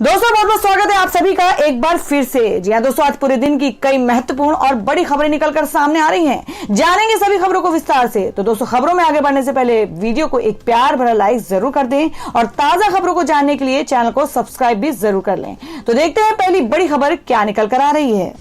दोस्तों बहुत बहुत स्वागत है आप सभी का एक बार फिर से। जी हाँ दोस्तों, आज पूरे दिन की कई महत्वपूर्ण और बड़ी खबरें निकलकर सामने आ रही हैं। जानेंगे सभी खबरों को विस्तार से। तो दोस्तों, खबरों में आगे बढ़ने से पहले वीडियो को एक प्यार भरा लाइक जरूर कर दें और ताजा खबरों को जानने के लिए चैनल को सब्सक्राइब भी जरूर कर लें। तो देखते हैं पहली बड़ी खबर क्या निकल कर आ रही है।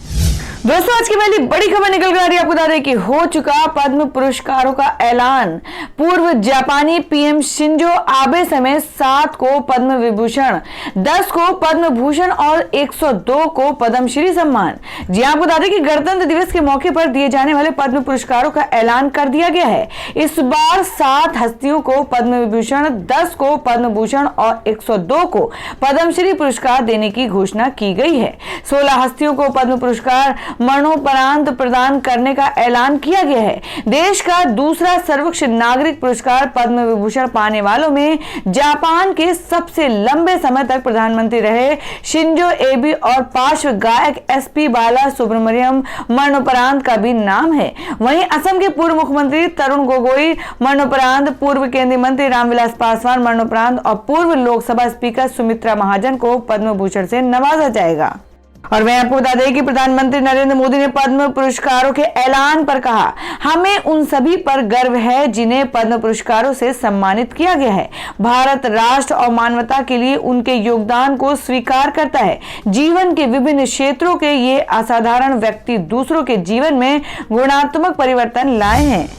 दोस्तों, आज की पहली बड़ी खबर निकल कर आ रही है। आपको बता दें कि हो चुका पद्म पुरस्कारों का ऐलान। पूर्व जापानी पीएम शिंजो आबे समेत 7 को पद्म विभूषण, 10 को पद्म भूषण और 102 को पद्मश्री सम्मान। जी आपको बता दें कि गणतंत्र दिवस के मौके पर दिए जाने वाले पद्म पुरस्कारों का ऐलान कर दिया गया है। इस बार 7 हस्तियों को पद्म विभूषण, 10 को पद्म भूषण और 102 को पद्मश्री पुरस्कार देने की घोषणा की गई है। 16 हस्तियों को पद्म पुरस्कार मरणोपरांत प्रदान करने का ऐलान किया गया है। देश का दूसरा सर्वोच्च नागरिक पुरस्कार पद्म विभूषण पाने वालों में जापान के सबसे लंबे समय तक प्रधानमंत्री रहे शिंजो एबे और पार्श्व गायक एसपी बाला सुब्रमण्यम मरणोपरांत का भी नाम है। वहीं असम के पूर्व मुख्यमंत्री तरुण गोगोई मरणोपरांत, पूर्व केंद्रीय मंत्री रामविलास पासवान मरणोपरांत और पूर्व लोकसभा स्पीकर सुमित्रा महाजन को पद्म भूषण से नवाजा जाएगा। और मैं आपको बता दें कि प्रधानमंत्री नरेंद्र मोदी ने पद्म पुरस्कारों के ऐलान पर कहा, हमें उन सभी पर गर्व है जिन्हें पद्म पुरस्कारों से सम्मानित किया गया है। भारत राष्ट्र और मानवता के लिए उनके योगदान को स्वीकार करता है। जीवन के विभिन्न क्षेत्रों के ये असाधारण व्यक्ति दूसरों के जीवन में गुणात्मक परिवर्तन लाए हैं।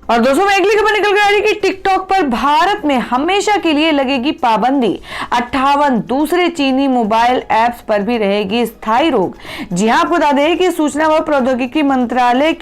और दोस्तों, में अगली खबर निकल कर आ रही है कि टिकटॉक पर भारत में हमेशा के लिए लगेगी पाबंदी। 58 दूसरे चीनी मोबाइल ऐप्स पर भी रहेगी स्थायी रोक। जी हां, आपको बता दें कि सूचना व प्रौद्योगिकी मंत्रालय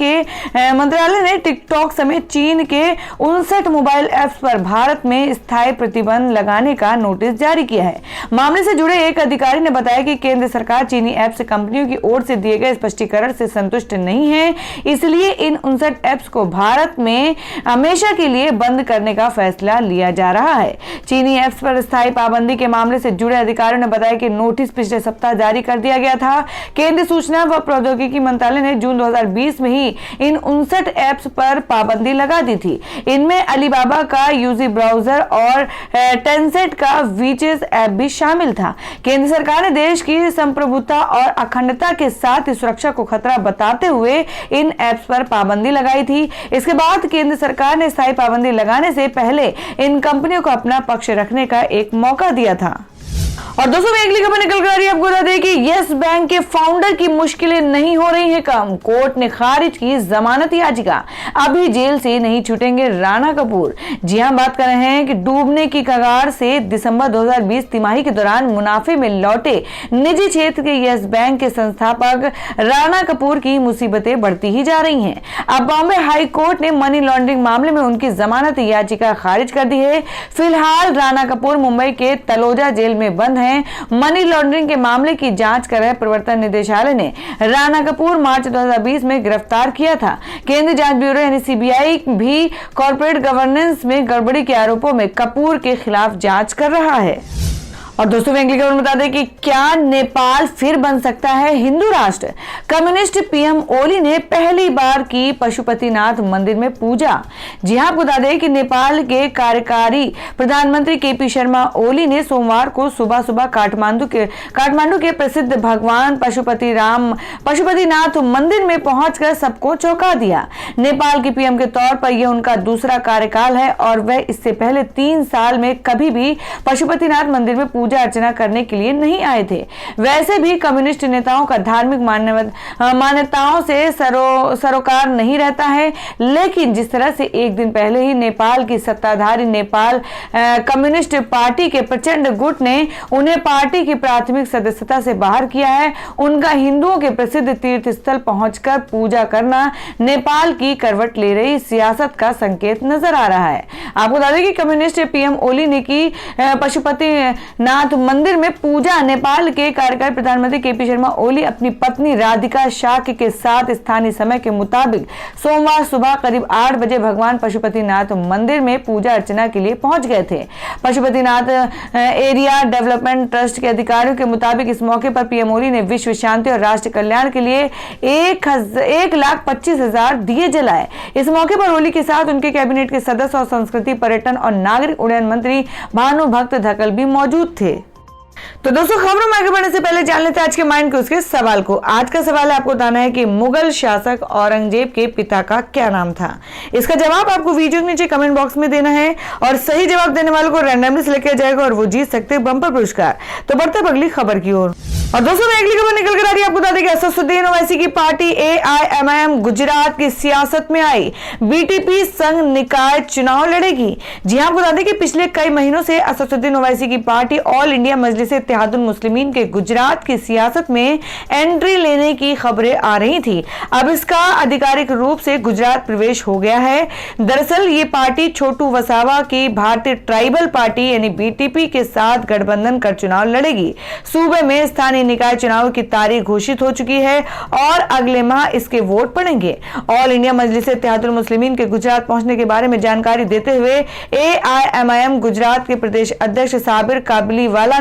ने टिकटॉक समेत चीन के 59 मोबाइल ऐप्स पर भारत में स्थायी प्रतिबंध लगाने का नोटिस जारी किया है। मामले से जुड़े एक अधिकारी ने बताया कि केंद्र सरकार चीनी ऐप्स कंपनियों की ओर से दिए गए स्पष्टीकरण से संतुष्ट नहीं है, इसलिए इन 59 ऐप्स को भारत में हमेशा के लिए बंद करने का फैसला लिया जा रहा है। चीनी ऐप्स पर स्थायी पाबंदी के मामले से जुड़े अधिकारियों ने बताया कि नोटिस पिछले सप्ताह जारी कर दिया गया था। केंद्रीय सूचना व प्रौद्योगिकी मंत्रालय ने जून 2020 में ही इन 59 ऐप्स पर पाबंदी लगा दी थी। इनमें अलीबाबा का यूजी ब्राउजर और टेंसेंट का वीचेस ऐप भी शामिल था। केंद्र सरकार ने देश की संप्रभुता और अखंडता के साथ सुरक्षा को खतरा बताते हुए इन ऐप्स पर पाबंदी लगाई थी। इसके बाद केंद्र सरकार ने स्थायी पाबंदी लगाने से पहले इन कंपनियों को अपना पक्ष रखने का एक मौका दिया था। और दोस्तों, में अगली खबर निकल कर आ रही है। आपको बता दें कि यस बैंक के फाउंडर की मुश्किलें नहीं हो रही हैं कम। कोर्ट ने खारिज की जमानत याचिका। अभी जेल से नहीं छूटेंगे राणा कपूर। जी हां, बात कर रहे हैं कि डूबने की कगार से दिसंबर 2020 तिमाही के दौरान मुनाफे में लौटे निजी क्षेत्र के यस बैंक के संस्थापक राणा कपूर की मुसीबतें बढ़ती ही जा रही हैं। अब बॉम्बे हाई कोर्ट ने मनी लॉन्ड्रिंग मामले में उनकी जमानत याचिका खारिज कर दी है। फिलहाल राणा कपूर मुंबई के तलोजा जेल में बंद है। मनी लॉन्ड्रिंग के मामले की जांच कर रहे प्रवर्तन निदेशालय ने राणा कपूर मार्च 2020 में गिरफ्तार किया था। केंद्रीय जांच ब्यूरो यानी सीबीआई भी कॉर्पोरेट गवर्नेंस में गड़बड़ी के आरोपों में कपूर के खिलाफ जांच कर रहा है। और दोस्तों, अगली खबर बता दें कि क्या नेपाल फिर बन सकता है हिंदू राष्ट्र। कम्युनिस्ट पीएम ओली ने पहली बार की पशुपतिनाथ मंदिर में पूजा। जी हां, आपको बता दें कि नेपाल के कार्यकारी प्रधानमंत्री केपी शर्मा ओली ने सोमवार को सुबह सुबह काठमांडू के प्रसिद्ध भगवान पशुपतिनाथ मंदिर में पहुंचकर सबको चौंका दिया। नेपाल के पीएम के तौर पर यह उनका दूसरा कार्यकाल है और वह इससे पहले 3 साल में कभी भी पशुपतिनाथ मंदिर में पूजा अर्चना करने के लिए नहीं आए थे। वैसे भी कम्युनिस्ट नेताओं का धार्मिक मान्यताओं से सरोकार नहीं रहता है, लेकिन जिस तरह से एक दिन पहले ही नेपाल की सत्ताधारी नेपाल कम्युनिस्ट पार्टी के प्रचंड गुट ने उन्हें पार्टी की प्राथमिक सदस्यता से बाहर किया है, उनका हिंदुओं के प्रसिद्ध तीर्थ स्थल पहुंचकर पूजा करना नेपाल की करवट ले रही सियासत का संकेत नजर आ रहा है। आपको बता दें कि कम्युनिस्ट पीएम ओली ने की पशुपतिनाथ मंदिर में पूजा। नेपाल के कार्यकारी प्रधानमंत्री केपी शर्मा ओली अपनी पत्नी राधिका शाक्य के साथ स्थानीय समय के मुताबिक सोमवार सुबह करीब 8 बजे भगवान पशुपतिनाथ मंदिर में पूजा अर्चना के लिए पहुंच गए थे। पशुपतिनाथ एरिया डेवलपमेंट ट्रस्ट के अधिकारियों के मुताबिक इस मौके पर पीएम ओली ने विश्व शांति और राष्ट्र कल्याण के लिए 1,25,000 दिए जलाए। इस मौके पर ओली के साथ उनके कैबिनेट के सदस्य और संस्कृति, पर्यटन और नागरिक उड्डयन मंत्री भानु भक्त धकल भी मौजूद थे। तो दोस्तों, खबरों में आगे बढ़ने से पहले जान लेते हैं आज के माइंड के उसके सवाल को। आज का सवाल है, आपको बताना है कि मुगल शासक औरंगजेब के पिता का क्या नाम था। इसका जवाब आपको वीडियो के नीचे कमेंट बॉक्स में देना है और सही जवाब देने वालों को रैंडमली सिलेक्ट किया जाएगा और वो जीत सकते हैं बम्पर पुरस्कार। तो बढ़ते हैं अगली खबर की ओर। और दोस्तों, अगली खबर निकल कर आ रही है, आपको बता दें कि असदुद्दीन ओवैसी की पार्टी AIMIM गुजरात की सियासत में आई। BTP संघ निकाय चुनाव लड़ेगी। जी हां, आपको बता दें कि पिछले कई महीनों से असदुद्दीन ओवैसी की पार्टी ऑल इंडिया मजलिस इत्तेहादुल मुस्लिमीन के गुजरात की सियासत में एंट्री लेने की खबरें आ रही थी। अब इसका आधिकारिक रूप से गुजरात प्रवेश हो गया है। दरअसल ये पार्टी छोटू वसावा की भारतीय ट्राइबल पार्टी यानी BTP के साथ गठबंधन कर चुनाव लड़ेगी। सूबे में स्थानीय निकाय चुनाव की तारीख घोषित हो चुकी है और अगले माह इसके वोट पड़ेंगे। ऑल इंडिया मजलिस इत्तेहादुल मुस्लिमीन के गुजरात पहुंचने के बारे में जानकारी देते हुए AIMIM गुजरात के प्रदेश अध्यक्ष साबिर काबलीवाला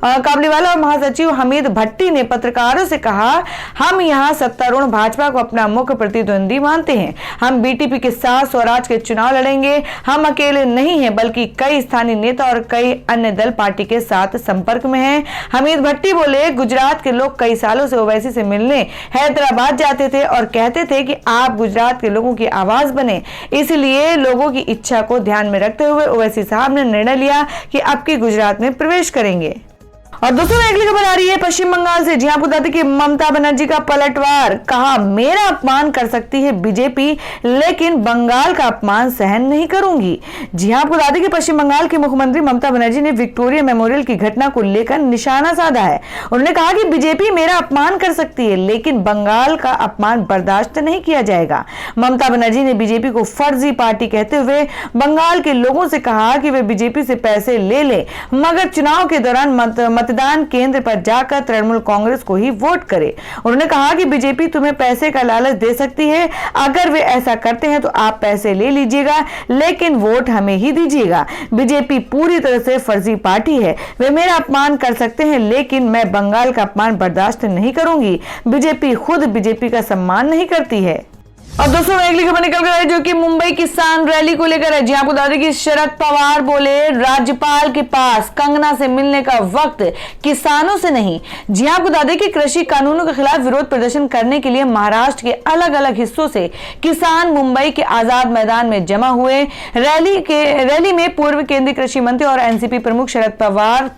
और महासचिव हमीद भट्टी ने पत्रकारों से कहा, हम यहां सत्तारूढ़ भाजपा को अपना मुख्य प्रतिद्वंदी मानते हैं। हम BTP के साथ स्वराज के चुनाव लड़ेंगे। हम अकेले नहीं हैं बल्कि कई स्थानीय नेता और कई अन्य दल पार्टी के साथ संपर्क में हैं। हमीद भट्टी बोले, गुजरात के लोग कई सालों से ओवैसी से मिलने हैदराबाद जाते थे और कहते थे कि आप गुजरात के लोगों की आवाज बने। इसलिए लोगों की इच्छा को ध्यान में रखते हुए ओवैसी साहब ने निर्णय लिया कि अब की गुजरात में प्रवेश करेंगे। और दोस्तों, अगली खबर आ रही है पश्चिम बंगाल से। जी हां, आपको बता दें कि ममता बनर्जी का पलटवार। कहा, मेरा अपमान कर सकती है BJP लेकिन बंगाल का अपमान सहन नहीं करूंगी। जी हां, आपको बता दें कि पश्चिम बंगाल की मुख्यमंत्री ममता बनर्जी ने विक्टोरिया मेमोरियल की घटना को लेकर निशाना साधा है। उन्होंने कहा कि BJP मेरा अपमान कर सकती है लेकिन बंगाल का अपमान बर्दाश्त नहीं किया जाएगा। ममता बनर्जी ने BJP को फर्जी पार्टी कहते हुए बंगाल के लोगों से कहा कि वे BJP से पैसे ले ले मगर चुनाव के दौरान मतदान केंद्र पर जाकर तृणमूल कांग्रेस को ही वोट करे। उन्होंने कहा कि BJP तुम्हें पैसे का लालच दे सकती है। अगर वे ऐसा करते हैं तो आप पैसे ले लीजिएगा लेकिन वोट हमें ही दीजिएगा। BJP पूरी तरह से फर्जी पार्टी है। वे मेरा अपमान कर सकते हैं लेकिन मैं बंगाल का अपमान बर्दाश्त नहीं करूंगी। BJP खुद BJP का सम्मान नहीं करती है। और दोस्तों, अगली खबर निकल कर आई जो कि मुंबई किसान रैली को लेकर है। जी आपको बता दें कि शरद पवार बोले, राज्यपाल के पास कंगना से मिलने का वक्त किसानों से नहीं। जी आपको बता दें कि कृषि कानूनों के खिलाफ विरोध प्रदर्शन करने के लिए महाराष्ट्र के अलग अलग हिस्सों से किसान मुंबई के आजाद मैदान में जमा हुए। रैली में पूर्व केंद्रीय कृषि मंत्री और NCP प्रमुख शरद पवार,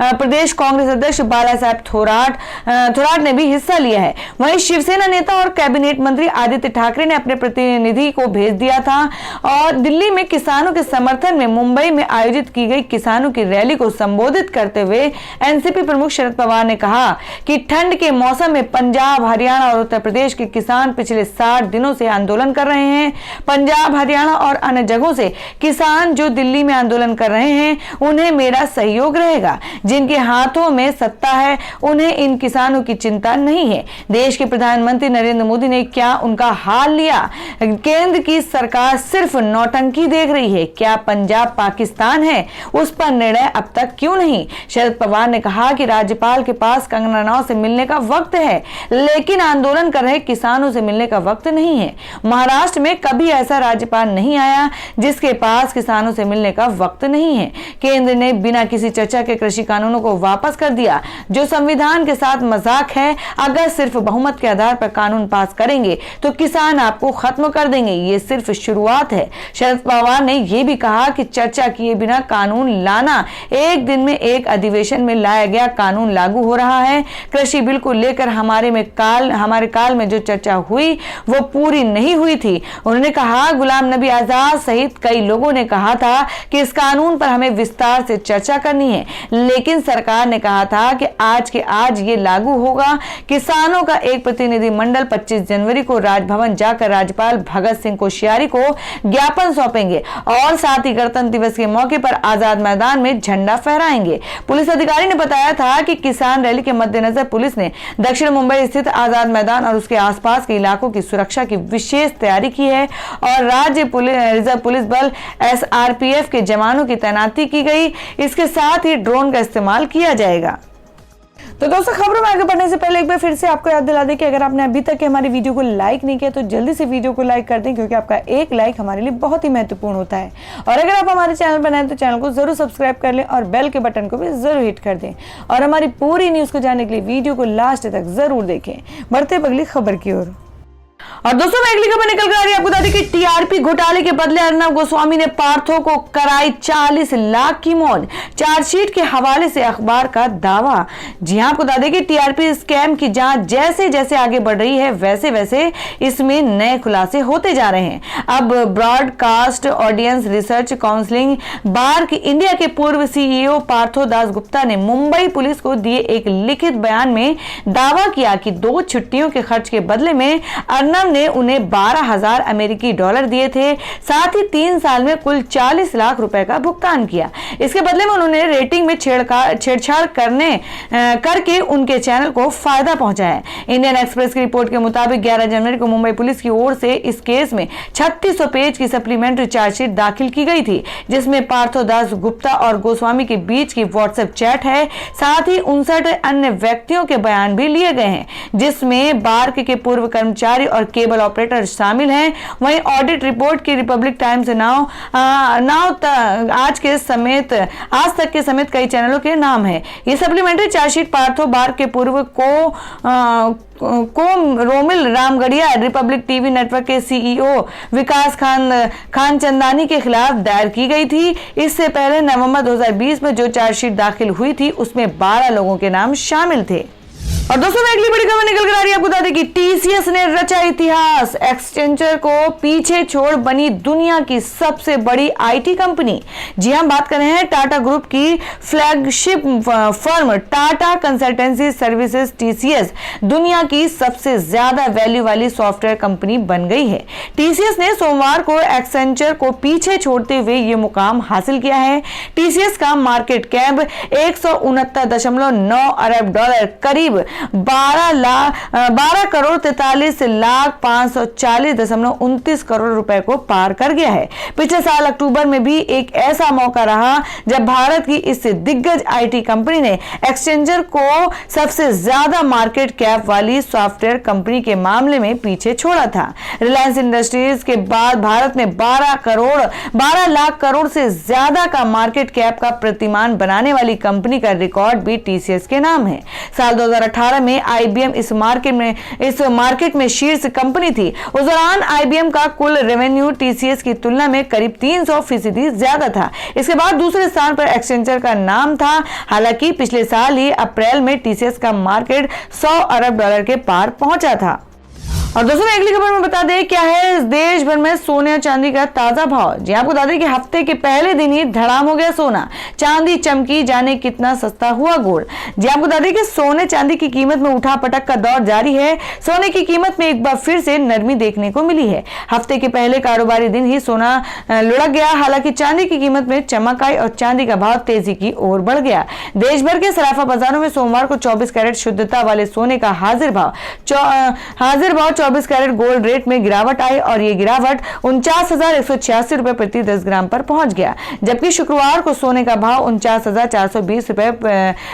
प्रदेश कांग्रेस अध्यक्ष बाला साहेब थोराट ने भी हिस्सा लिया है। वहीं शिवसेना नेता और कैबिनेट मंत्री आदित्य ठाकरे ने अपने प्रतिनिधि को भेज दिया था। और दिल्ली में किसानों के समर्थन में मुंबई में आयोजित की गई किसानों की रैली को संबोधित करते हुए NCP प्रमुख शरद पवार ने कहा कि ठंड के मौसम में पंजाब, हरियाणा और उत्तर प्रदेश के किसान पिछले 60 दिनों से आंदोलन कर रहे हैं। पंजाब, हरियाणा और अन्य जगहों से किसान जो दिल्ली में आंदोलन कर रहे हैं उन्हें मेरा सहयोग रहेगा। जिनके हाथों में सत्ता है उन्हें इन किसानों की चिंता नहीं है। देश के प्रधानमंत्री नरेंद्र मोदी ने क्या उनका हाल लिया? केंद्र की सरकार सिर्फ नौटंकी देख रही है। क्या पंजाब पाकिस्तान है? उस पर निर्णय अब तक क्यों नहीं? शरद पवार ने कहा कि राज्यपाल के पास कंगना रनौत से मिलने का वक्त है लेकिन आंदोलन कर रहे किसानों से मिलने का वक्त नहीं है। महाराष्ट्र में कभी ऐसा राज्यपाल नहीं आया जिसके पास किसानों से मिलने का वक्त नहीं है। केंद्र ने बिना किसी चर्चा के कृषि कानूनों को वापस कर दिया जो संविधान के साथ मजाक है। अगर सिर्फ बहुमत के आधार पर कानून पास करेंगे तो किसान आपको खत्म कर देंगे। ये सिर्फ शुरुआत है। शरद पवार ने यह भी कहा कि चर्चा किए बिना कानून लाना, एक दिन में एक अधिवेशन में लाया गया कानून लागू हो रहा है। कृषि बिल को लेकर हमारे काल में जो चर्चा हुई वो पूरी नहीं हुई थी। उन्होंने कहा, गुलाम नबी आजाद सहित कई लोगों ने कहा था कि इस कानून पर हमें विस्तार से चर्चा करनी है लेकिन सरकार ने कहा था कि आज के आज ये लागू होगा। किसानों का एक प्रतिनिधि मंडल 25 जनवरी को राजभवन जाकर राज्यपाल भगत सिंह कोश्यारी को ज्ञापन सौंपेंगे और साथ ही गणतंत्र दिवस के मौके पर आजाद मैदान में झंडा फहराएंगे। पुलिस अधिकारी ने बताया था कि किसान रैली के मद्देनजर पुलिस ने दक्षिण मुंबई स्थित आजाद मैदान और उसके आसपास के इलाकों की सुरक्षा की विशेष तैयारी की है और राज्य रिजर्व पुलिस बल SRPF के जवानों की तैनाती की गई। इसके साथ ही ड्रोन का इस्तेमाल किया जाएगा। तो दोस्तों खबरों में आगे बढ़ने से पहले एक बार फिर से आपको याद दिला दें कि अगर आपने अभी तक हमारी वीडियो को लाइक नहीं किया तो जल्दी से वीडियो को लाइक कर दें, क्योंकि आपका एक लाइक हमारे लिए बहुत ही महत्वपूर्ण होता है। और अगर आप हमारे चैनल पर नए हैं तो चैनल को जरूर सब्सक्राइब कर लें और बेल के बटन को भी जरूर हिट कर दें। और हमारी पूरी न्यूज को जानने के लिए वीडियो को लास्ट तक जरूर देखें। बढ़ते अगली खबर की ओर। और दोस्तों मैं अगली खबर निकल कर आ रही है आपको बता दें कि टीआरपी घोटाले के बदले अर्नब गोस्वामी ने पार्थो को कराई 40 लाख की मौज, चार्जशीट के हवाले से अखबार का दावा। जी हां, आपको बता दें कि टीआरपी स्कैम की जांच जैसे जैसे आगे बढ़ रही है वैसे वैसे इसमें नए खुलासे होते जा रहे हैं। अब broadcast audience research counselling BARC India के पूर्व सीईओ पार्थो दास गुप्ता ने मुंबई पुलिस को दिए एक लिखित बयान में दावा किया कि 2 छुट्टियों के खर्च के बदले में अर्नब ने उन्हें 12,000 अमेरिकी डॉलर दिए थे, साथ ही 3 साल में कुल 40 लाख रुपए का भुगतान किया। इसके बदले में उन्होंने रेटिंग में छेड़छाड़ करके उनके चैनल को फायदा पहुंचाया। इंडियन एक्सप्रेस की रिपोर्ट के मुताबिक 11 जनवरी को मुंबई पुलिस की ओर से इस केस में 3600 पेज की सप्लीमेंट्री चार्जशीट दाखिल की गई थी, जिसमें पार्थो दास गुप्ता और गोस्वामी के बीच की व्हाट्सएप चैट है, साथ ही 59 अन्य व्यक्तियों के बयान भी लिए गए हैं, जिसमें बार्क के पूर्व कर्मचारी और केबल ऑपरेटर शामिल हैं। वहीं ऑडिट रिपोर्ट की रिपब्लिक टाइम्स आज तक के समेत कई चैनलों के नाम है। ये सप्लीमेंट्री चार्जशीट पार्थो बार्क के पूर्व Romil Ramgarhia, Republic TV network के सीईओ विकास खान चंदानी के खिलाफ दायर की गई थी। इससे पहले नवंबर 2020 में जो चार्जशीट दाखिल हुई थी उसमें 12 लोगों के नाम शामिल थे। और दोस्तों मैं अगली बड़ी खबर निकल कर आ रही है आपको बता दें कि टीसीएस ने रचा इतिहास, एक्सचेंजर को पीछे छोड़ बनी दुनिया की सबसे बड़ी आईटी कंपनी। जी हम बात कर रहे हैं टाटा ग्रुप की flagship firm Tata consultancy services TCS दुनिया की सबसे ज्यादा वैल्यू वाली सॉफ्टवेयर कंपनी बन गई है। टीसीएस ने सोमवार को एक्सचेंजर को पीछे छोड़ते हुए ये मुकाम हासिल किया है। टीसीएस का मार्केट कैप 169.9 अरब डॉलर, करीब 12 करोड़ 43 लाख 540.29 करोड़ रुपए को पार कर गया है। पिछले साल अक्टूबर में भी एक ऐसा मौका रहा जब भारत की इस दिग्गज आईटी कंपनी ने एक्सचेंजर को सबसे ज्यादा मार्केट कैप वाली सॉफ्टवेयर कंपनी के मामले में पीछे छोड़ा था। रिलायंस इंडस्ट्रीज के बाद भारत में 12 लाख करोड़ से ज्यादा का मार्केट कैप का प्रतिमान बनाने वाली कंपनी का रिकॉर्ड भी टीसीएस के नाम है। साल 2018 में आईबीएम इस मार्केट में शीर्ष कंपनी थी। उस दौरान आईबीएम का कुल रेवेन्यू टीसीएस की तुलना में करीब 300% ज्यादा था। इसके बाद दूसरे स्थान पर एक्सचेंजर का नाम था। हालांकि पिछले साल ही अप्रैल में टीसीएस का मार्केट 100 अरब डॉलर के पार पहुंचा था। और दोस्तों अगली खबर में बता दें क्या है देश भर में सोने और चांदी का ताजा भाव। जी आपको बता दें कि हफ्ते के पहले दिन ही धड़ाम हो गया सोना, चांदी चमकी, जाने कितना सस्ता हुआ गोल्ड। जी आपको बता दें कि सोने चांदी की कीमत में उठापटक का दौर जारी है। सोने की कीमत में एक बार फिर से नरमी देखने को मिली है। हफ्ते के पहले कारोबारी दिन ही सोना लुढ़क गया। हालांकि चांदी की कीमत में चमक आई और चांदी का भाव तेजी की ओर बढ़ गया। देश भर के सराफा बाजारों में सोमवार को 24 कैरेट शुद्धता वाले सोने का हाजिर भाव 24 कैरेट गोल्ड रेट में गिरावट आई और ये गिरावट 49,186 रुपए प्रति 10 ग्राम पर पहुंच गया। जबकि शुक्रवार को सोने का भाव 49,420 रुपए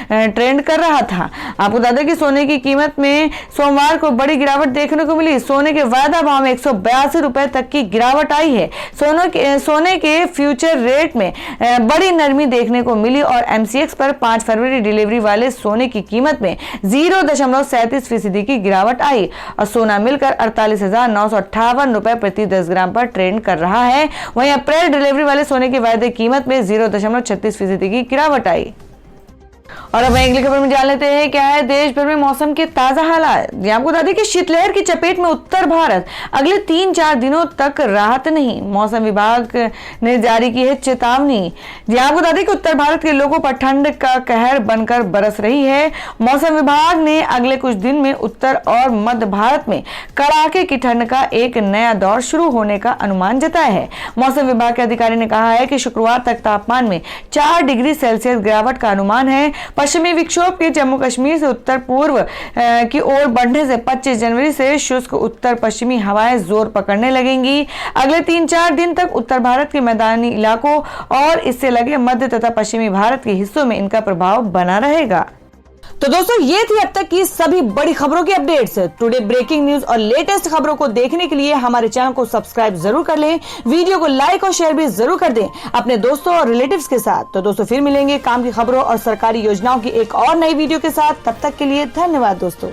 ट्रेंड कर रहा था। आपको बता दें कि सोने की कीमत में सोमवार को बड़ी गिरावट देखने को मिली। सोने के वायदा भाव में 182 रुपए तक की गिरावट आई है। सोने के फ्यूचर रेट में बड़ी नरमी देखने को मिली और एमसीएक्स पर 5 फरवरी डिलीवरी वाले सोने की कीमत में 0.37% की गिरावट आई और सोना मिलकर 48,958 रुपए प्रति 10 ग्राम पर ट्रेंड कर रहा है। वहीं अप्रैल डिलीवरी वाले सोने के वायदे कीमत में 0.36% की गिरावट आई। और अब अगली खबर में जान लेते हैं क्या है देश भर में मौसम के ताजा हालात। आपको बता दें कि शीतलहर की चपेट में उत्तर भारत, अगले 3-4 दिनों तक राहत नहीं, मौसम विभाग ने जारी की है चेतावनी। आपको बता दें कि उत्तर भारत के लोगों पर ठंड का कहर बनकर बरस रही है। मौसम विभाग ने अगले कुछ दिन में उत्तर और मध्य भारत में कड़ाके की ठंड का एक नया दौर शुरू होने का अनुमान जताया है। मौसम विभाग के अधिकारी ने कहा है कि शुक्रवार तक तापमान में 4 डिग्री सेल्सियस गिरावट का अनुमान है। पश्चिमी विक्षोभ के जम्मू कश्मीर से उत्तर पूर्व की ओर बढ़ने से 25 जनवरी से शुष्क उत्तर पश्चिमी हवाएं जोर पकड़ने लगेंगी। अगले 3-4 दिन तक उत्तर भारत के मैदानी इलाकों और इससे लगे मध्य तथा पश्चिमी भारत के हिस्सों में इनका प्रभाव बना रहेगा। तो दोस्तों ये थी अब तक की सभी बड़ी खबरों की अपडेट्स। टुडे ब्रेकिंग न्यूज और लेटेस्ट खबरों को देखने के लिए हमारे चैनल को सब्सक्राइब जरूर कर लें, वीडियो को लाइक और शेयर भी जरूर कर दें अपने दोस्तों और रिलेटिव्स के साथ। तो दोस्तों फिर मिलेंगे काम की खबरों और सरकारी योजनाओं की एक और नई वीडियो के साथ। तब तक के लिए धन्यवाद दोस्तों।